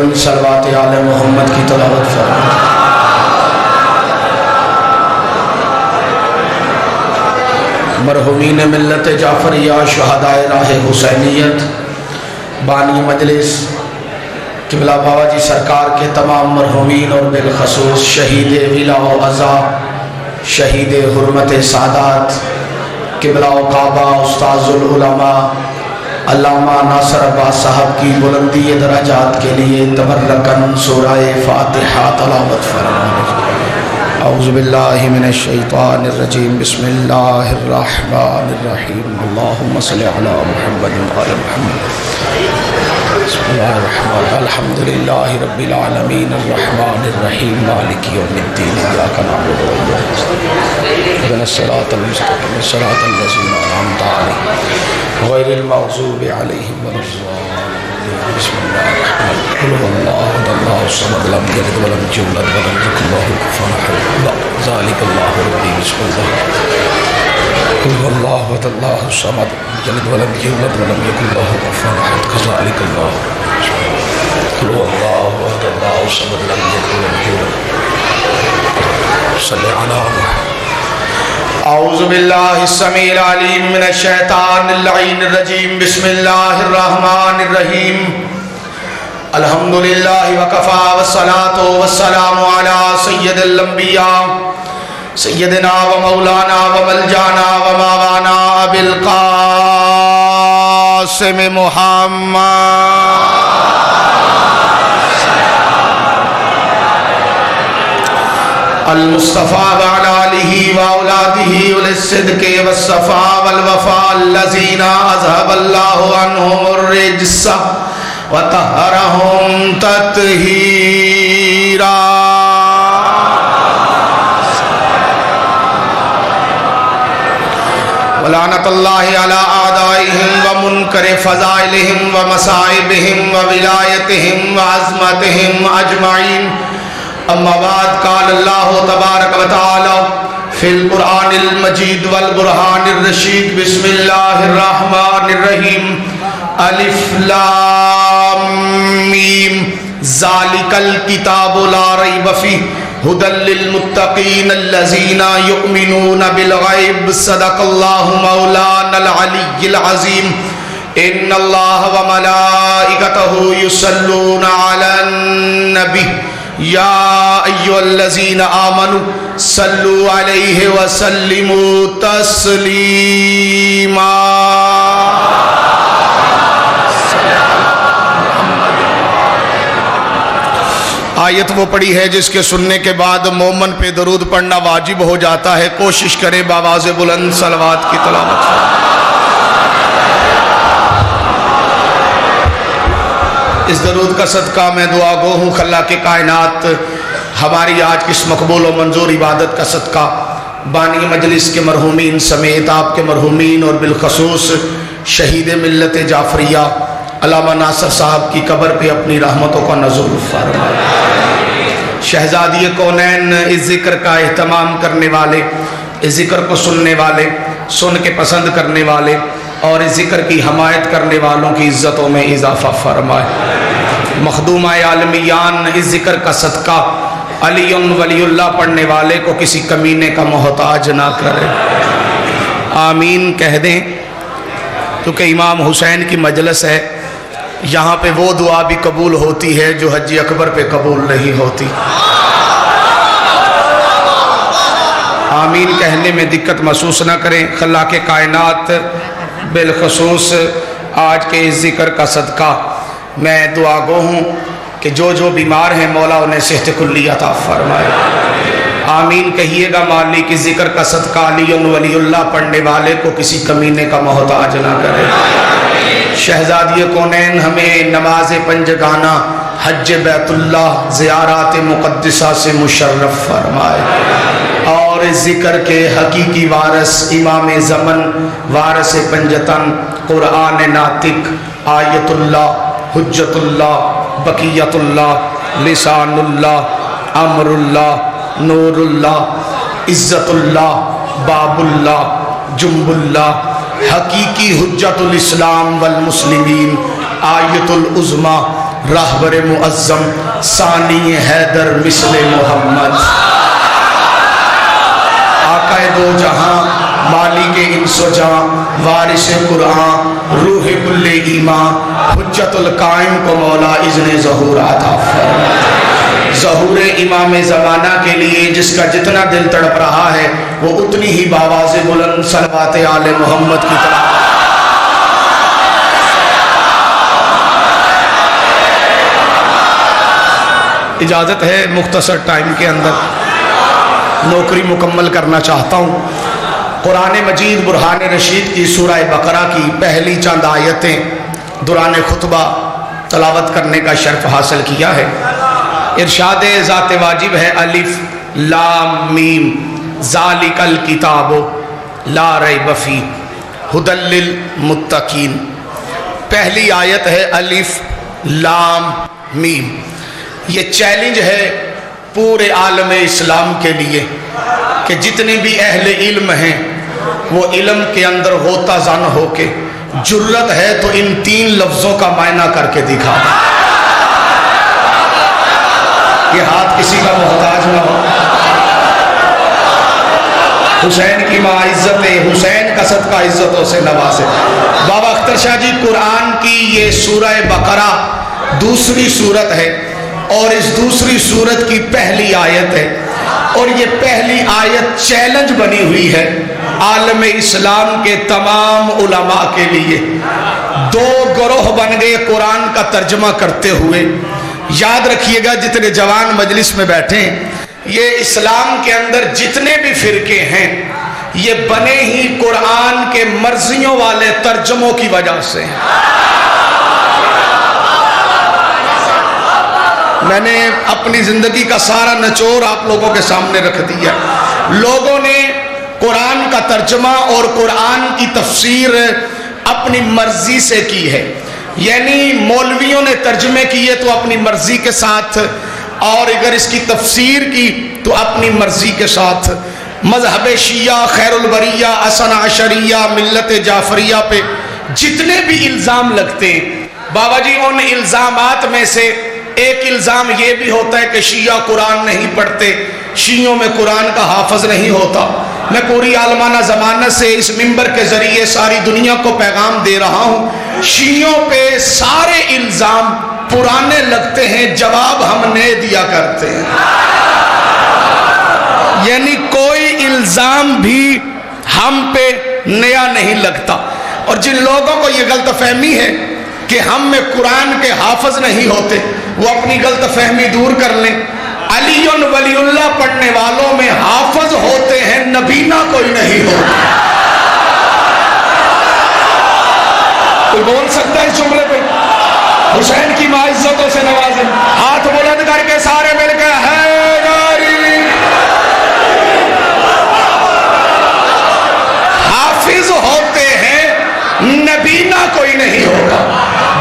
بلند صلوات آل محمد کی تلاوت فرمائیں۔ مرحومین ملت جعفریہ، شہدائے راہ حسینیت، بانی مجلس قبلہ بابا جی سرکار کے تمام مرحومین اور بالخصوص شہید ولا و عزا، شہید حرمت سادات، قبلہ و کعبہ استاذ العلماء علامہ ناصر عباس صاحب کی بلندی درجات کے لیے تبرکن سورہ فاتحہ تلاوت فرمائیں۔ اعوذ باللہ من الشیطان الرجیم، بسم اللہ الرحمن الرحیم، اللہم صلی علی محمد وعلی محمد۔ بسم اللہ الرحمن الحمدللہ رب العالمین الرحمن الرحیم مالک یوم الدین، ایاک نعبد و ایاک نستعین، اهدنا الصراط المستقیم صراط الذین انعمت علیہم غیر المغضوب علیہم ولا الضالین۔ بسم اللہ الرحمن الرحیم، قل هو اللہ احد اللہ الصمد لم یلد ولم یولد ولم یکن لہ کفوا احد، ذلک اللہ ربی بسم اللہ۔ قل هو اللہ احد اللہ الصمد لم یلد ولم یولد ولم یکن لہ کفوا احد، ذلک اللہ۔ قل هو اللہ احد اللہ الصمد لم یلد ولم یولد، صلی علی محمد۔ اعوذ باللہ السمیع العلیم من الشیطان اللعین الرجیم، بسم اللہ الرحمن الرحیم، الحمدللہ وکفا والصلاة والسلام علی سید الانبیاء سیدنا و مولانا و ملجانا و ماوانا ابی القاسم محمد المصطفیٰ وعلی آلہ و اولادہ وللصدق والصفاء والوفاء الذین اذهب اللہ عنہم الرجس وطہرہم تطہیرا۔ ولعنت اللہ علی اعدائہم ومنکر فضائلہم ومصائبہم وولایتہم وعظمتہم اجمعین۔ اما بعد، قال اللہ تبارک و تعالی فی القرآن المجید والبرہان الرشید، بسم اللہ الرحمن الرحیم، الف لام میم، ذالک الکتاب لا ریب فیہ ھدی للمتقین الذین یؤمنون بالغیب، صدق اللہ مولانا العلی العظیم۔ ان اللہ وملائکتہ یصلون علی النبی یا ایھا الذین آمنوا صلوا علیہ وسلموا تسلیما۔ آیت وہ پڑھی ہے جس کے سننے کے بعد مومن پہ درود پڑھنا واجب ہو جاتا ہے۔ کوشش کریں بآواز بلند صلوات کی تلاوت کریں۔ اس درود کا صدقہ میں دعا گو ہوں کہ اللہ کے کائنات ہماری آج کی اس مقبول و منظور عبادت کا صدقہ بانی مجلس کے مرحومین سمیت آپ کے مرحومین اور بالخصوص شہید ملت جعفریہ علامہ ناصر صاحب کی قبر پہ اپنی رحمتوں کا نزول فرمائے۔ شہزادی کونین، اس ذکر کا اہتمام کرنے والے، اس ذکر کو سننے والے، سن کے پسند کرنے والے اور اس ذکر کی حمایت کرنے والوں کی عزتوں میں اضافہ فرمائے۔ مخدومہ عالمیان، اس ذکر کا صدقہ علی ولی اللہ پڑھنے والے کو کسی کمینے کا محتاج نہ کرے، آمین کہہ دیں۔ کیونکہ امام حسین کی مجلس ہے، یہاں پہ وہ دعا بھی قبول ہوتی ہے جو حج اکبر پہ قبول نہیں ہوتی۔ آمین کہنے میں دقت محسوس نہ کریں۔ اللہ کے کائنات بالخصوص آج کے اس ذکر کا صدقہ میں دعا گو ہوں کہ جو بیمار ہیں مولا انہیں صحت کلی عطا فرمائے، آمین کہیے گا۔ مالک اس ذکر کا صدقہ علی ولی اللہ پڑھنے والے کو کسی کمینے کا محتاج نہ کرے۔ شہزادی کونین ہمیں نماز پنجگانہ، حج بیت اللہ، زیارات مقدسہ سے مشرف فرمائے، اور اس ذکر کے حقیقی وارث امام زمن، وارث پنجتن، قرآن ناطق، آیت اللہ، حجت اللہ، بقیت اللہ، لسان اللہ، امر اللہ، نور اللہ، عزت اللہ، باب اللہ، جنب اللہ، حقیقی حجت الاسلام والمسلمین، آیت العظمی، راہبر معظم ثانی حیدر مثل محمد، آقا دو جہاں مالک انس و جاں وارث قرآن روح کل ایمان حجت القائم کو مولا اذن ظہور عطا فرمائے۔ ظہور امام زمانہ کے لیے جس کا جتنا دل تڑپ رہا ہے وہ اتنی ہی بآواز بلند صلوات آل محمد کی طرح اجازت ہے مختصر ٹائم کے اندر نوکری مکمل کرنا چاہتا ہوں۔ قرآن مجید برہان رشید کی سورہ بقرہ کی پہلی چند آیتیں دوران خطبہ تلاوت کرنے کا شرف حاصل کیا ہے۔ ارشاد ذات واجب ہے الف لام میم ذالک الکتاب لا ریب فیہ ھدی للمتقین۔ پہلی آیت ہے الف لام میم۔ یہ چیلنج ہے پورے عالم اسلام کے لیے کہ جتنے بھی اہل علم ہیں وہ علم کے اندر غوطہ زن ہو کے جرت ہے تو ان تین لفظوں کا معنی کر کے دکھا دیں۔ یہ ہاتھ کسی کا محتاج نہ ہو۔ حسین کی ماں عزت حسین کا صدقہ عزتوں سے نوازے۔ بابا اختر شاہ جی، قرآن کی یہ سورہ بقرہ دوسری سورت ہے اور اس دوسری سورت کی پہلی آیت ہے، اور یہ پہلی آیت چیلنج بنی ہوئی ہے عالم اسلام کے تمام علماء کے لیے۔ دو گروہ بن گئے قرآن کا ترجمہ کرتے ہوئے۔ یاد رکھیے گا جتنے جوان مجلس میں بیٹھے ہیں، یہ اسلام کے اندر جتنے بھی فرقے ہیں یہ بنے ہی قرآن کے مرضیوں والے ترجموں کی وجہ سے ہیں۔ میں نے اپنی زندگی کا سارا نچوڑ آپ لوگوں کے سامنے رکھ دیا۔ لوگوں نے قرآن کا ترجمہ اور قرآن کی تفسیر اپنی مرضی سے کی ہے، یعنی مولویوں نے ترجمے کیے تو اپنی مرضی کے ساتھ، اور اگر اس کی تفسیر کی تو اپنی مرضی کے ساتھ۔ مذہب شیعہ، خیر البریہ، اثنا عشریہ، ملت جعفریہ پہ جتنے بھی الزام لگتے ہیں، بابا جی ان الزامات میں سے ایک الزام یہ بھی ہوتا ہے کہ شیعہ قرآن نہیں پڑھتے، شیعوں میں قرآن کا حافظ نہیں ہوتا۔ میں پوری عالمانہ زمانت سے اس منبر کے ذریعے ساری دنیا کو پیغام دے رہا ہوں، شیعوں پہ سارے الزام پرانے لگتے ہیں، جواب ہم نئے دیا کرتے ہیں۔ یعنی کوئی الزام بھی ہم پہ نیا نہیں لگتا۔ اور جن لوگوں کو یہ غلط فہمی ہے کہ ہم میں قرآن کے حافظ نہیں ہوتے، وہ اپنی غلط فہمی دور کر لیں۔ علی ولی اللہ پڑھنے والوں میں حافظ ہوتے ہیں، نبینا کوئی نہیں ہوتا۔ کوئی بول سکتا ہے اس جملے پہ؟ حسین کی ماں عزتوں سے نوازے، ہاتھ بلند کر کے سارے مل کے حیدری۔ حافظ ہوتے ہیں، نبینا کوئی نہیں ہوگا۔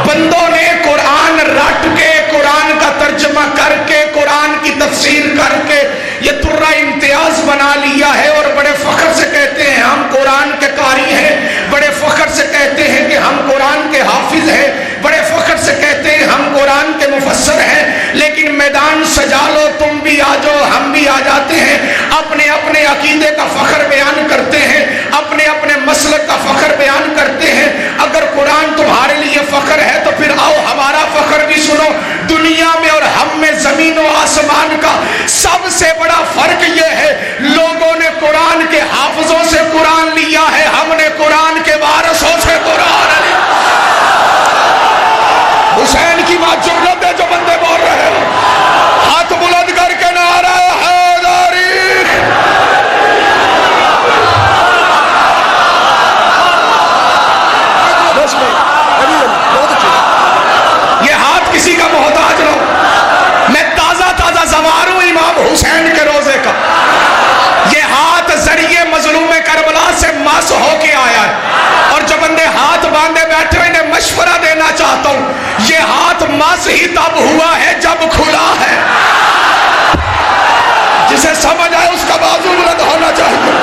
بندوں نے قرآن رٹ کے، قرآن کا ترجمہ کر کے، قرآن کی تفسیر کر کے یہ ترہ امتیاز بنا لیا ہے، اور بڑے فخر سے کہتے ہیں ہم قرآن کے قاری ہیں، بڑے فخر سے کہتے ہیں کہ ہم قرآن کے حافظ ہیں، بڑے فخر سے کہتے ہیں ہم قرآن کے مفسر ہیں۔ لیکن میدان سجا لو، تم بھی آ جاؤ، ہم بھی آ جاتے ہیں، اپنے اپنے عقیدے کا فخر بیان کرتے ہیں، اپنے اپنے مسلک کا فخر بیان کرتے ہیں۔ اگر قرآن تمہارے لیے فخر ہے تو پھر آؤ ہمارا فخر بھی سنو۔ دنیا میں اور ہم میں زمین و آسمان کا سب سے بڑا فرق یہ ہے، لوگوں نے قرآن کے حافظوں سے قرآن لیا ہے، ہم نے قرآن کے وارثوں سے قرآن لیا۔ حسین کی بات جرت ہے جو بندے بول رہے ہو، ہاتھ بلند کر کے نعرہ حیدری۔ یہ ہاتھ کسی کا محتاج نہ ہو۔ میں تازہ تازہ زوار ہوں امام حسین کے روزے کا۔ یہ ہاتھ ذریعے مظلوم کربلا سے مس ہو کے آیا ہے، اور جو بندے ہاتھ باندھے بیٹھے انہیں مشورہ دینا چاہتا ہوں، یہ ہاتھ مس ہی تب ہوا ہے جب کھلا ہے۔ جسے سمجھ آئے اس کا بازو بلند ہونا چاہیے۔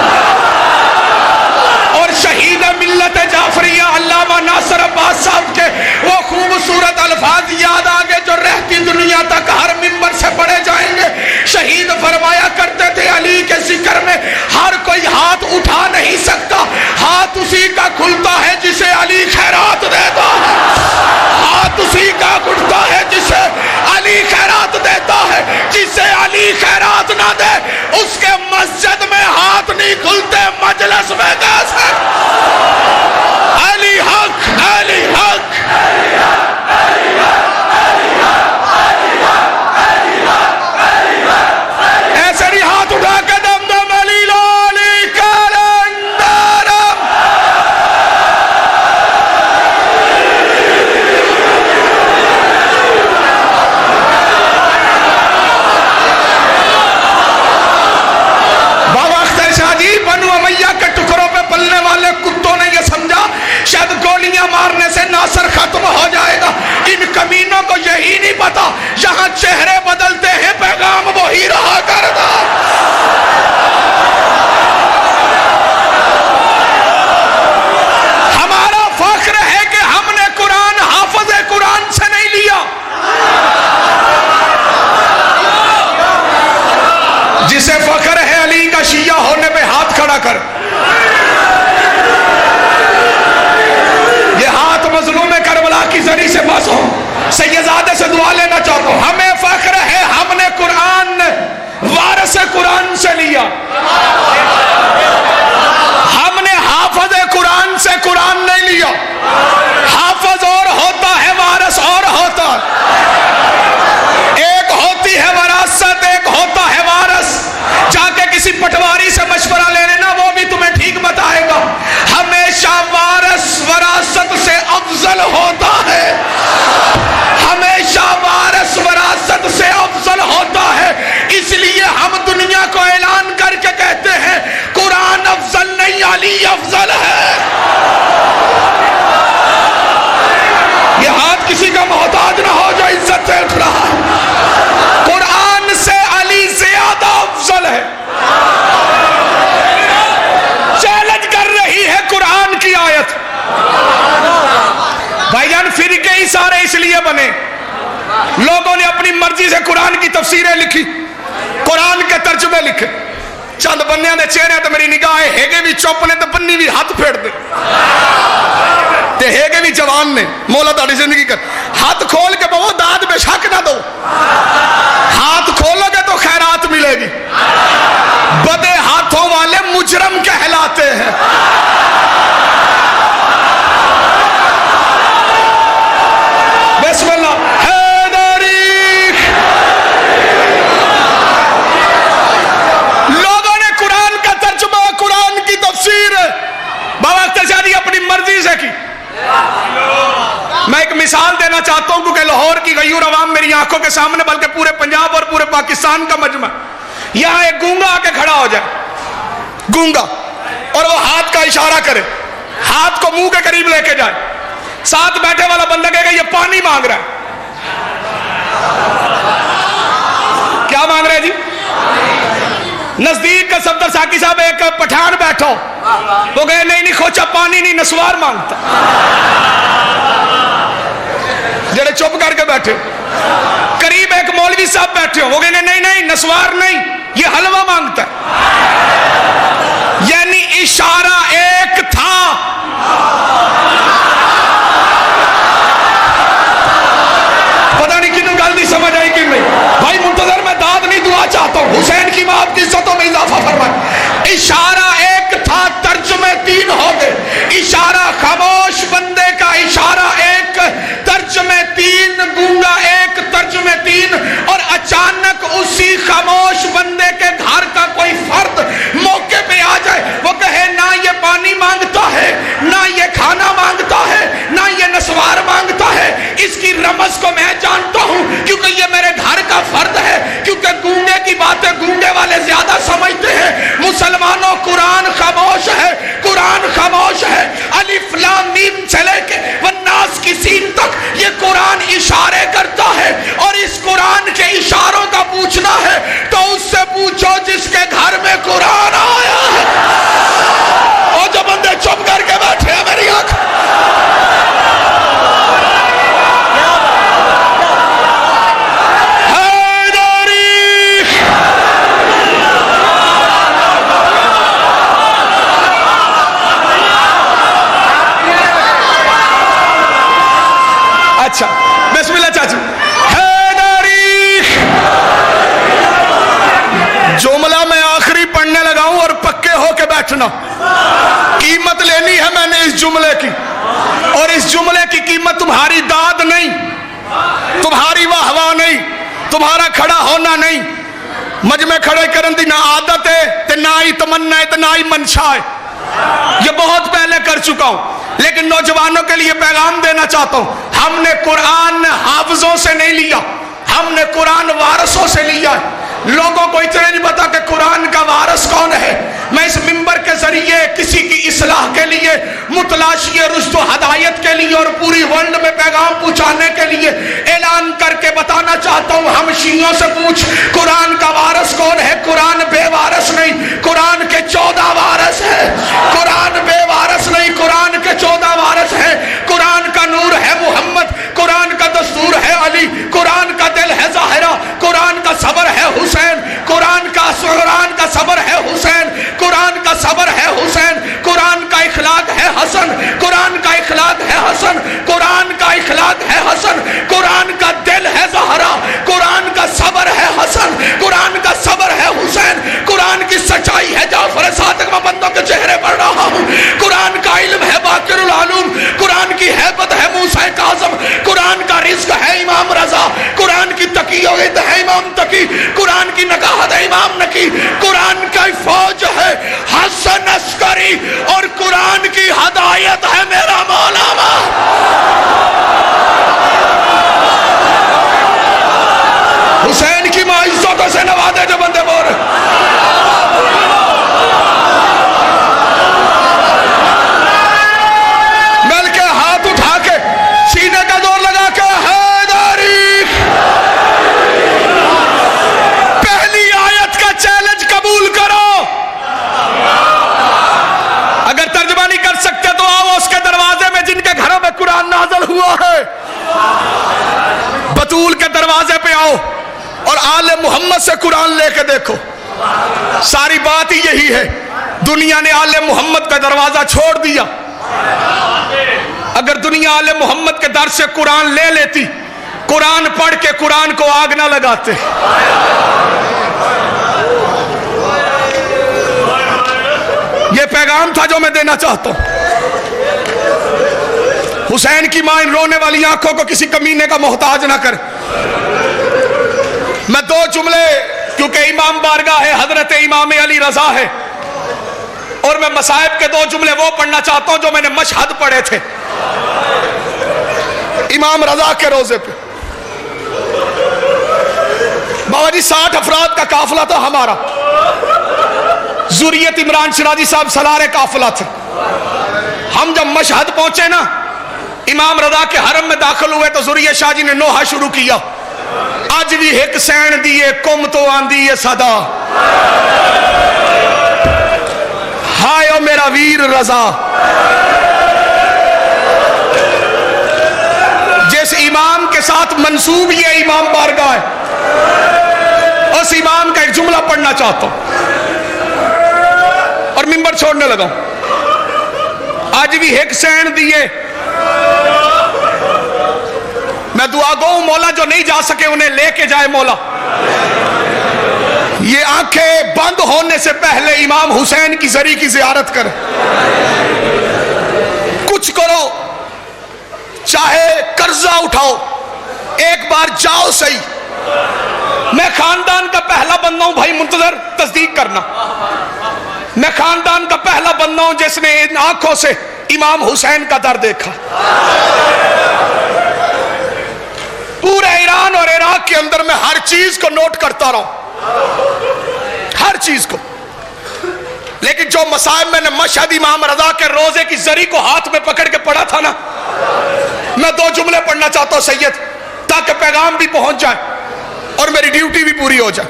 اور شہید ملت جعفریہ علامہ ناصر عباس صاحب کے وہ خوبصورت الفاظ یاد آگے جو رہتی دنیا تک ہر منبر سے پڑھے جائیں گے. شہید فرمایا کرتے تھے علی کے ذکر میں ہر کوئی ہاتھ اٹھا نہیں سکتا, ہاتھ اسی کا کھلتا ہے جسے علی خیرات دیتا ہے, ہاتھ اسی کا کھلتا ہے جسے علی خیرات دیتا ہے. جسے علی خیرات نہ دے اس کے مسجد میں ہاتھ نہیں کھلتے, مجلس میں کیسے؟ علی حق, علی حق, ایسے نہیں ہاتھ اٹھا کے دم دم علی لالی کلندرم. بابا اختر شاہ جی بنو امیہ کے ٹکڑوں پہ پلنے والے کتوں نے یہ سمجھا شاید گولیاں مارنے سے ناصر ختم ہو جائے گا. ان کمینوں کو یہی نہیں پتا یہاں چہرے بدلتے ہیں پیغام وہی رہا کرتا. ہمارا فخر ہے کہ ہم نے قرآن حافظ قرآن سے نہیں لیا. جسے فخر ہے علی کا شیعہ ہونے پہ ہاتھ کھڑا کر. یہ ہاتھ مظلوم کربلا کی زری سے بس ہو. سیدزادے سے دعا لینا چاہتا ہوں. ہمیں فخر ہے ہم نے قرآن وارث قرآن سے لیا. ہم نے حافظ قرآن سے قرآن نہیں لیا. حافظ اور ہوتا ہے, وارث اور ہوتا ہے. ایک ہوتی ہے وراثت, ایک ہوتا ہے وارث. جا کے کسی پٹواری سے مشورہ لے لینا, وہ بھی تمہیں ٹھیک بتائے گا. ہمیشہ وارث وراثت سے افضل ہوتا ہے. ہمیشہ وارث وراثت سے افضل ہوتا ہے. اس لیے ہم دنیا کو اعلان کر کے کہتے ہیں قرآن افضل نہیں, علی افضل ہے. یہ ہاتھ کسی کا محتاج نہ ہو جو عزت سے اٹھ رہا ہے. قرآن سے علی زیادہ افضل ہے. چیلنج کر رہی ہے قرآن کی آیت. بھائی جان فرقے ہی سارے اس لیے بنے, لوگوں نے اپنی مرضی سے قرآن کی تفسیریں لکھی, قرآن کے ترجمے لکھے. چند بنیاں دے چہرے تے میری نگاہ ہےگے بھی چپ نے تے بنی بھی ہاتھ پھیڑ دے تے ہےگے بھی جوان نے. مولا تہاڈی زندگی کر. ہاتھ کھول کے بہو داد بے شک نہ دو. ہاتھ کھولو گے تو خیرات ملے گی. بدے ہاتھوں والے مجرم کہلاتے ہیں. بسم اللہ. لوگوں نے قرآن کا ترجمہ, قرآن کی تفسیر بابا اختر شاہ جی اپنی مرضی سے کی. میں ایک مثال دینا چاہتا ہوں کیونکہ لاہور کی غیور عوام میری آنکھوں کے سامنے, بلکہ پورے پنجاب اور پورے پاکستان کا مجمع. یہاں ایک گونگا آ کے کھڑا ہو جائے, گونگا, اور وہ ہاتھ کا اشارہ کرے, ہاتھ کو منہ کے قریب لے کے جائے. ساتھ بیٹھے والا بندہ کہے گا یہ پانی مانگ رہا ہے. کیا مانگ رہا ہے جی؟ نزدیک کا صفدر ساکی صاحب ایک پٹھان بیٹھو, وہ کہے نہیں کھوچا پانی نہیں, نسوار مانگتا. جڑے چپ کر کے بیٹھے. قریب ایک مولوی صاحب بیٹھے ہو, وہ کہے نہیں نسوار نہیں, یہ حلوہ مانگتا ہے. یعنی اشارہ ایک تھا. پتہ نہیں کنوں گل نہیں سمجھ آئی کہ نہیں. بھائی منتظر میں داد نہیں دعا چاہتا ہوں, حسین کی موت کی عزتوں میں اضافہ فرمائے. اشارہ ایک تھا, ترجمے تین ہو گئے. اشارہ خاموش بندے کا اشارہ ایک, ترجمے تین, گونگا ایک, ترجمے تین. اور اچانک اسی خاموش بندے کے گھر کا کوئی فرد موقع پہ آ جائے, وہ کہے نہ یہ پانی مانگتا ہے, نہ یہ کھانا مانگتا ہے, نہ یہ نسوار مانگتا ہے. اس کی رمز کو میں جانتا ہوں کیونکہ یہ میرے گھر کا فرد ہے. کیونکہ گونگے کی باتیں گونگے والے زیادہ سمجھتے ہیں. مسلمانوں قرآن خاموش ہے, قرآن خاموش ہے. الف لام میم سے لے کے والناس کی سین تک یہ قرآن اشارے کرتا ہے. اور اس قرآن کے اشاروں کا پوچھنا ہے تو اس سے پوچھو جس کے گھر میں قرآن آیا ہے. اور جو بندے چپ گئے رکھنا. قیمت لینی ہے میں نے اس جملے کی, اور اس جملے کی قیمت تمہاری داد نہیں, تمہاری واہ واہ نہیں, تمہارا کھڑا ہونا نہیں. مجمع کھڑے کرن دی نہ عادت ہے تے نہ ہی تمنا ہے تے نہ ہی منشا ہے. یہ بہت پہلے کر چکا ہوں, لیکن نوجوانوں کے لیے پیغام دینا چاہتا ہوں. ہم نے قرآن حافظوں سے نہیں لیا, ہم نے قرآن وارثوں سے لیا ہے. لوگوں کو اتنا نہیں پتا کہ قرآن کا وارث کون ہے. میں اس منبر کے ذریعے کسی کی اصلاح کے لیے, متلاشی رشد و ہدایت کے لیے اور پوری ورلڈ میں پیغام پہنچانے کے لیے اعلان کر کے بتانا چاہتا ہوں. ہم شیعوں سے پوچھ قرآن کا وارث کون ہے. قرآن بے وارث نہیں, قرآن کے 14 وارث ہے. قرآن بے وارث نہیں, قرآن کے 14 وارث ہے. قرآن کا نور ہے محمد, قرآن کا دستور ہے علی, قرآن کا دل ہے ظاہرہ, قرآن کا صبر ہے حسین, قرآن کا صبر ہے حسین, قرآن کا صبر ہے حسین, قرآن کا اخلاق ہے حسن, قرآن کا اخلاق ہے حسن, قرآن کا اخلاق ہے حسن, قرآن کا دل ہے زہرا, قرآن کا صبر ہے حسن, قرآن کا صبر ہے حسین, قرآن کی سچائی ہے جعفر صادق. میں بندوں کے چہرے پڑھ رہا ہوں. قرآن کا علم ہے باقر العلوم, قرآن کی ہیبت ہے موسیٰ کاظم, قرآن کا رزق ہے امام رضا, قرآن کی تقیت ہے امام تقی, قرآن کی نکاحت ہے امام نقی, قرآن کا فوج ہے حسن عسکری, اور قرآن کی ہدایت ہے میرا مولانا. حسین کی ماں عزتوں سے نوازے جو بندے بول رہے. مل کے ہاتھ اٹھا کے سینے کا زور لگا کے حیدری, پہلی آیت کا چیلنج قبول کرو. اگر ترجمہ نہیں کر سکتے تو آؤ اس کے دروازے میں جن کے گھروں میں قرآن نازل ہوا ہے, بطول کے دروازے پہ آؤ اور آل محمد سے قرآن لے کے دیکھو. ساری بات ہی یہی ہے, دنیا نے آل محمد کا دروازہ چھوڑ دیا. اگر دنیا آل محمد کے در سے قرآن لے لیتی, قرآن پڑھ کے قرآن کو آگ نہ لگاتے. یہ پیغام تھا جو میں دینا چاہتا ہوں. حسین کی ماں ان رونے والی آنکھوں کو کسی کمینے کا محتاج نہ کر. میں 2 جملے, کیونکہ امام بارگاہ ہے حضرت امام علی رضا ہے, اور میں مصائب کے 2 جملے وہ پڑھنا چاہتا ہوں جو میں نے مشہد پڑھے تھے امام رضا کے روزے پہ. بابا جی 60 افراد کا قافلہ تھا ہمارا, ذریت عمران شرازی صاحب سلارے قافلہ تھے. ہم جب مشہد پہنچے نا, امام رضا کے حرم میں داخل ہوئے تو ذریت شاہ جی نے نوحہ شروع کیا. آج بھی ایک سین دیئے کم تو آندی ہے صدا, ہائے او میرا ویر رضا. جس امام کے ساتھ منسوب یہ امام بارگاہ ہے, اس امام کا ایک جملہ پڑھنا چاہتا ہوں اور منبر چھوڑنے لگا. آج بھی ایک سین دیئے, میں دعا گو ہوں مولا جو نہیں جا سکے انہیں لے کے جائے مولا. یہ آنکھیں بند ہونے سے پہلے امام حسین کی زری کی زیارت کرے. کچھ کرو, چاہے قرضہ اٹھاؤ, ایک بار جاؤ صحیح. میں خاندان کا پہلا بندہ ہوں بھائی, منتظر تصدیق کرنا. میں خاندان کا پہلا بندہ ہوں جس نے ان آنکھوں سے امام حسین کا در دیکھا. پورے ایران اور عراق کے اندر میں ہر چیز کو نوٹ کرتا رہا ہوں, ہر چیز کو. لیکن جو مصائب میں نے مشہد امام رضا کے روزے کی زری کو ہاتھ میں پکڑ کے پڑھا تھا نا, میں 2 جملے پڑھنا چاہتا ہوں سید, تاکہ پیغام بھی پہنچ جائے اور میری ڈیوٹی بھی پوری ہو جائے.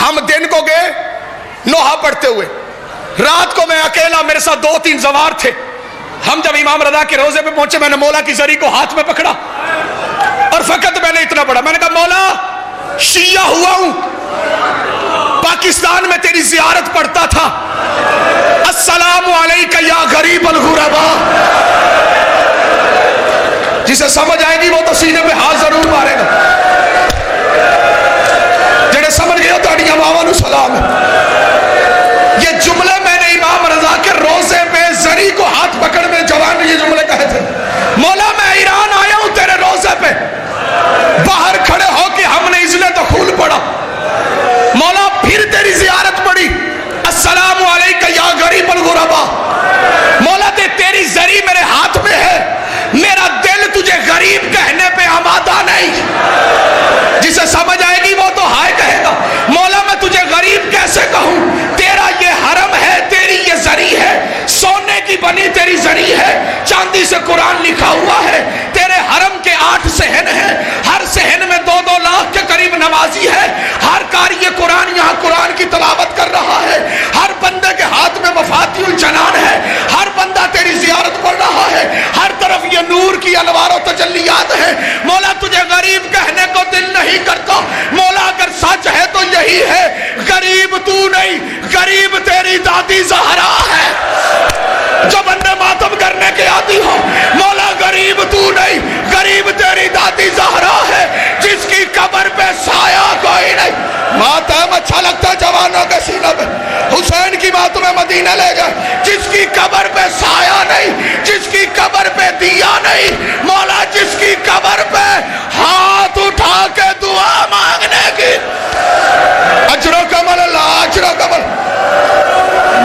ہم دن کو گئے نوحہ پڑھتے ہوئے, رات کو میں اکیلا, میرے ساتھ 2-3 زوار تھے. ہم جب امام رضا کے روزے پہ پہنچے, میں نے مولا کی زری کو ہاتھ میں پکڑا اور فقط میں نے اتنا پڑھا, میں نے کہا مولا شیعہ ہوا ہوں, پاکستان میں تیری زیارت پڑھتا تھا, السلام علیکہ یا غریب الغرباء. جسے سمجھ آئے گی وہ تو سینے پہ ہاتھ ضرور مارے گا. جڑے سمجھ گئے ہو تاڑیاں ماواں نو سلام ہے. یہ جملے میں نے امام ہے. مولا تجھے غریب کہنے کو دل نہیں کرتا. مولا اگر سچ ہے تو یہی ہے, غریب تو نہیں, غریب تیری دادی زہرا ہے جو بندے ماتم کرنے کے آتی ہو. مولا غریب تو نہیں, غریب تیری دادی زہرا ہے جس کی قبر پہ سایہ کوئی نہیں. ماتم اچھا لگتا جوانوں کے سینوں پہ. حسین کی بات میں مدینہ لے گئے, جس کی قبر پہ سایہ نہیں, جس کی قبر پہ دیا نہیں. مولا جس کی قبر پہ ہاتھ اٹھا کے دعا مانگنے کی. اجر و کمل اللہ, اجر و کمل.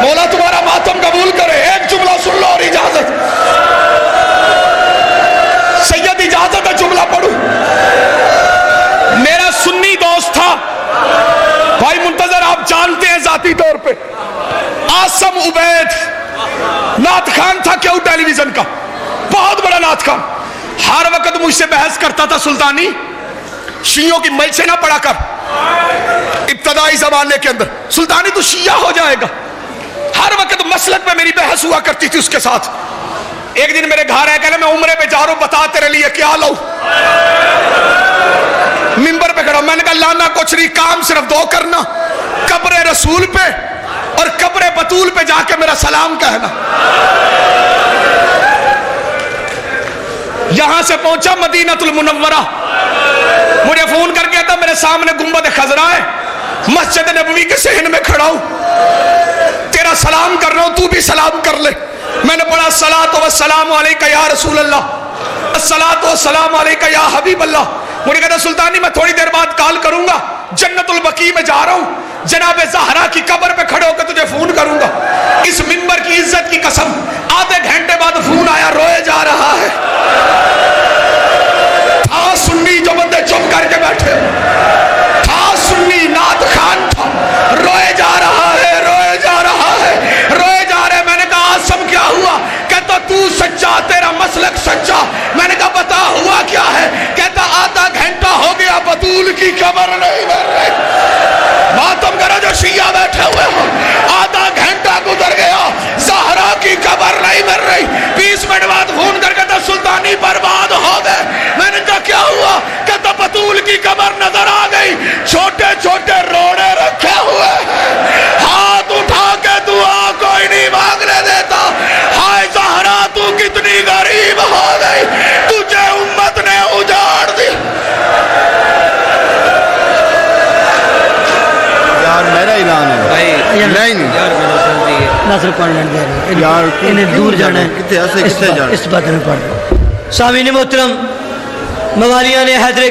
مولا تمہارا ماتم قبول کرے. ایک جملہ سن لو اور اجازت, سید اجازت ہے جملہ پڑھوں. میرا سنی دوست تھا بھائی منتظر, آپ جانتے ہیں ذاتی طور پہ, آسم عبید نعت خان تھا کیوں ٹیلی ویژن کا, بہت بڑا نعت خان. ہر وقت مجھ سے بحث کرتا تھا, سلطانی شیعوں کی مل سے نہ پڑا کر. ابتدائی زمانے کے اندر سلطانی تو شیعہ ہو جائے گا. ہر وقت مسلک پہ میری بحث ہوا کرتی تھی اس کے ساتھ. ایک دن میرے گھر آیا, کہنا میں عمرے پہ جا رہا ہوں, بتا تیرے لیے کیا لاؤں. ممبر پہ کھڑا, میں نے کہا لانا کچھ نہیں, کام صرف دو کرنا, قبر رسول پہ اور قبر بطول پہ جا کے میرا سلام کہنا. یہاں سے پہنچا مدینہ المنورہ, مجھے فون کر کے کہتا میرے سامنے گنبد خضرا ہے, مسجد نبوی کے صحن میں کھڑا ہوں, تیرا سلام کر رہا ہوں, تو بھی سلام کر لے. میں نے پڑھا الصلاۃ والسلام علیک یا رسول اللہ, الصلاۃ والسلام علیک یا حبیب اللہ. مجھے کہتا سلطانی میں تھوڑی دیر بعد کال کروں گا, جنت البقیع میں جا رہا ہوں, جناب زہرا کی قبر پہ کھڑے ہو کے تجھے فون کروں گا. اس منبر کی عزت کی قسم, آدھے گھنٹے بعد فون آیا, روئے جا رہا ہے. تھا سنی جو بندے چپ کر کے بیٹھے, تھا سنی نعت خان تھا, روئے جا رہا ہے, روئے جا رہا ہے, روئے جا رہے. میں نے کہا آسم کیا ہوا؟ کہتا تو سچا, تیرا مسلک سچا. میں نے کہا بتا ہوا کیا ہے؟ کہتا آدھا گھنٹہ ہو گیا بطول کی قبر نہیں مر رہی. ماتم کرو جو شیعہ بیٹھے ہوئے ہو, آدھا گھنٹہ گزر گیا, زہرا کی قبر نہیں مر رہی. 20 منٹ بعد فون کر کے سلطانی برباد ہو گئے. میں نے کہا کیا ہوا؟ کہتا بطول کی قبر نظر آ گئی, چھوٹے چھوٹے روڑے رکھے ہوئے ہیں, ہاتھ اٹھا کے دعا کوئی نہیں مانگنے دیتا. ہائے زہرا تو کتنی غریب ہو گئی, تجھے امت نے اجاڑ دی. یار میرا اعلان ہے بھائی, نہیں ناصر پانی لین دے رہے یار انہیں دور جانا ہے, کتے ایسے کتے جانا, اس بات میں پڑھ. سامعین محترم, موالیاں نے حیدر